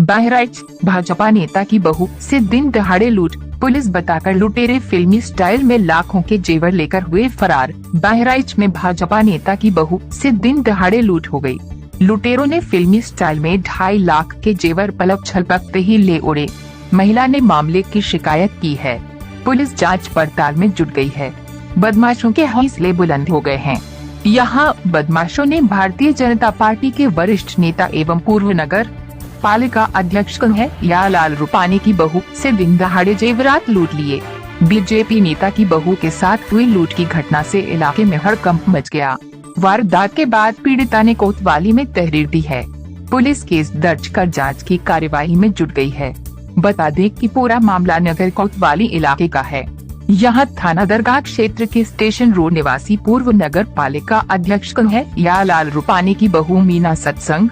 बहराइच, भाजपा नेता की बहू से दिन दहाड़े लूट, पुलिस बताकर लुटेरे फिल्मी स्टाइल में लाखों के जेवर लेकर हुए फरार। बहराइच में भाजपा नेता की बहू से दिन दहाड़े लूट हो गई। लुटेरों ने फिल्मी स्टाइल में 2.5 लाख के जेवर पलक झपकते ही ले उड़े। महिला ने मामले की शिकायत की है। पुलिस जांच पड़ताल में जुट गई है। बदमाशों के हौसले बुलंद हो गए हैं। यहाँ बदमाशों ने भारतीय जनता पार्टी के वरिष्ठ नेता एवं पूर्व नगर पालिका अध्यक्ष यालाल रूपानी की बहू से दिन दहाड़े जेवरात लूट लिए। बीजेपी नेता की बहू के साथ हुई लूट की घटना से इलाके में हड़कंप मच गया। वारदात के बाद पीड़िता ने कोतवाली में तहरीर दी है। पुलिस केस दर्ज कर जांच की कार्यवाही में जुट गई है। बता दें कि पूरा मामला नगर कोतवाली इलाके का है। यहाँ थाना दरगाह क्षेत्र के स्टेशन रोड निवासी पूर्व नगर पालिका अध्यक्ष यालाल रूपानी की बहू मीना सत्संग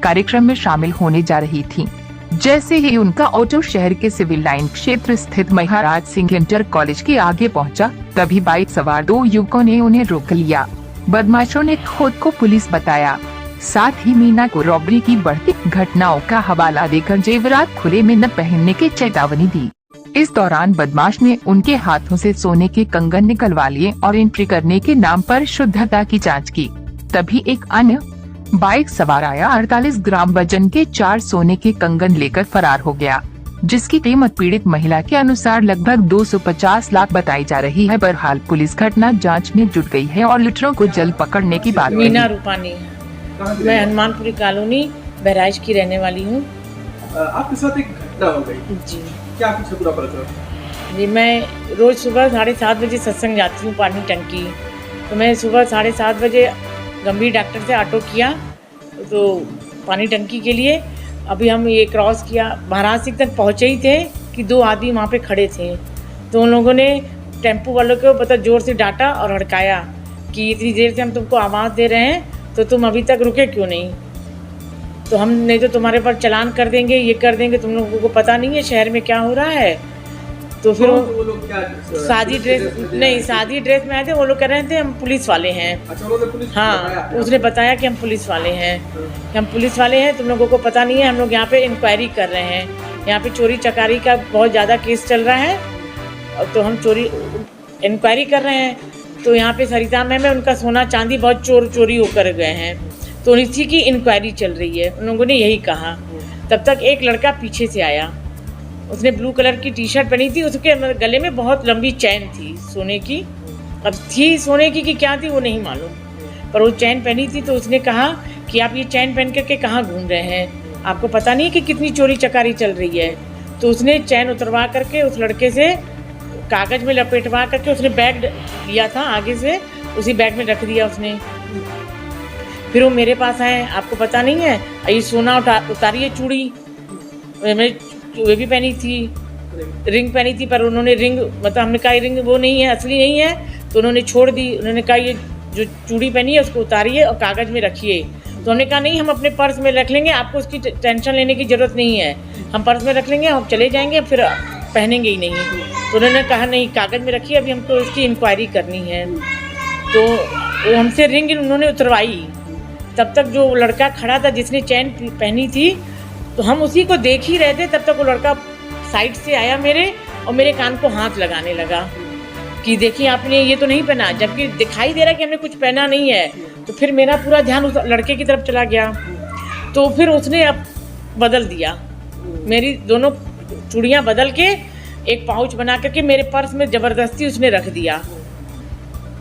कार्यक्रम में शामिल होने जा रही थी। जैसे ही उनका ऑटो शहर के सिविल लाइन क्षेत्र स्थित महाराज सिंह इंटर कॉलेज के आगे पहुंचा, तभी बाइक सवार 2 युवकों ने उन्हें रोक लिया। बदमाशों ने खुद को पुलिस बताया। साथ ही मीना को रॉबरी की बढ़ती घटनाओं का हवाला देकर जेवरात खुले में न पहनने की चेतावनी दी। इस दौरान बदमाश ने उनके हाथों से सोने के कंगन निकलवा लिए और एंट्री करने के नाम पर शुद्धता की जांच की। तभी एक अन्य बाइक सवार आया 48 ग्राम वजन के 4 सोने के कंगन लेकर फरार हो गया, जिसकी कीमत पीड़ित महिला के अनुसार लगभग 250 लाख बताई जा रही है। बहरहाल पुलिस घटना जांच में जुट गई है और लुटेरों को जल्द पकड़ने की बात मीना रूपानी, मैं हनुमानपुरी कॉलोनी बहराइच की रहने वाली हूँ। आपके साथ एक घटना हो गई जी, क्या कुछ पूरा पता चला? जी, मैं रोज सुबह 7:30 बजे सत्संग जाती हूँ पानी टंकी। तो मैं सुबह 7:30 बजे गंभीर डॉक्टर से ऑटो किया तो पानी टंकी के लिए। अभी हम ये क्रॉस किया, महाराज सिंह तक पहुँचे ही थे कि 2 आदमी वहाँ पे खड़े थे। तो उन लोगों ने टेम्पो वालों को पता जोर से डांटा और हड़काया कि इतनी देर से हम तुमको आवाज़ दे रहे हैं तो तुम अभी तक रुके क्यों नहीं, तो हम नहीं तो तुम्हारे पर चालान कर देंगे, ये कर देंगे, तुम लोगों को पता नहीं है शहर में क्या हो रहा है। तो फिर वो लोग क्या सादी ड्रेस में आए थे। वो लोग कह रहे थे हम पुलिस वाले हैं। अच्छा, उन्होंने पुलिस हाँ, उसने बताया कि हम पुलिस वाले हैं, कि हम पुलिस वाले हैं, तुम लोगों को पता नहीं है, हम लोग यहाँ पे इंक्वायरी कर रहे हैं। यहाँ पे चोरी चकारी का बहुत ज़्यादा केस चल रहा है तो हम इंक्वायरी कर रहे हैं। तो यहाँ पे सरिता मैम है, उनका सोना चांदी बहुत चोरी होकर गए हैं, तो इसी की इंक्वायरी चल रही है। उन लोगों ने यही कहा। तब तक एक लड़का पीछे से आया, उसने ब्लू कलर की टी शर्ट पहनी थी, उसके गले में बहुत लंबी चैन थी सोने की। अब थी सोने की कि क्या थी वो नहीं मालूम, पर वो चैन पहनी थी। तो उसने कहा कि आप ये चैन पहन करके कहाँ घूम रहे हैं, आपको पता नहीं कि कितनी चोरी चकारी चल रही है। तो उसने चैन उतरवा करके उस लड़के से कागज़ में लपेटवा करके उसने बैग लिया था आगे से, उसी बैग में रख दिया उसने। फिर वो मेरे पास आए, आपको पता नहीं है, ये सोना उतारिए, चूड़ी वे भी पहनी थी, रिंग पहनी थी, पर उन्होंने रिंग मतलब हमने कहा ये रिंग वो नहीं है, असली नहीं है, तो उन्होंने छोड़ दी। उन्होंने कहा ये जो चूड़ी पहनी है उसको उतारिए और कागज़ में रखिए। तो हमने कहा नहीं, हम अपने पर्स में रख लेंगे, आपको उसकी टेंशन लेने की ज़रूरत नहीं है, हम पर्स में रख लेंगे, हम चले जाएंगे, फिर पहनेंगे ही नहीं। तो उन्होंने कहा नहीं, कागज़ में रखिए, अभी हमको इसकी इंक्वायरी करनी है। तो वो हमसे रिंग उन्होंने उतरवाई। तब तक जो लड़का खड़ा था जिसने चैन पहनी थी, तो हम उसी को देख ही रहे थे। तब तक वो लड़का साइड से आया मेरे और मेरे कान को हाथ लगाने लगा कि देखिए आपने ये तो नहीं पहना, जबकि दिखाई दे रहा है कि हमने कुछ पहना नहीं है। तो फिर मेरा पूरा ध्यान उस लड़के की तरफ चला गया। तो फिर उसने अब बदल दिया, मेरी दोनों चूड़ियाँ बदल के एक पाउच बना करके मेरे पर्स में ज़बरदस्ती उसने रख दिया।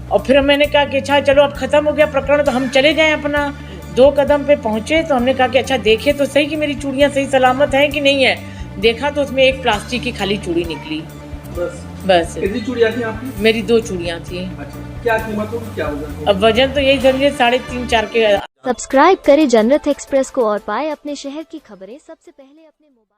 और फिर मैंने कहा कि अच्छा चलो अब ख़त्म हो गया प्रकरण, तो हम चले जाएं अपना। 2 कदम पे पहुँचे तो हमने कहा कि अच्छा देखे तो सही कि मेरी चूड़ियाँ सही सलामत हैं कि नहीं है। देखा तो उसमें एक प्लास्टिक की खाली चूड़ी निकली। बस कितनी चूड़ियाँ थी आपकी? मेरी 2 चूड़ियाँ थी। अच्छा, क्या कीमत होगी, क्या वजन? अब वजन तो यही समझिए 3.5-4 के। सब्सक्राइब करें जनरत एक्सप्रेस को और पाए अपने शहर की खबरें सबसे पहले अपने मोबाइल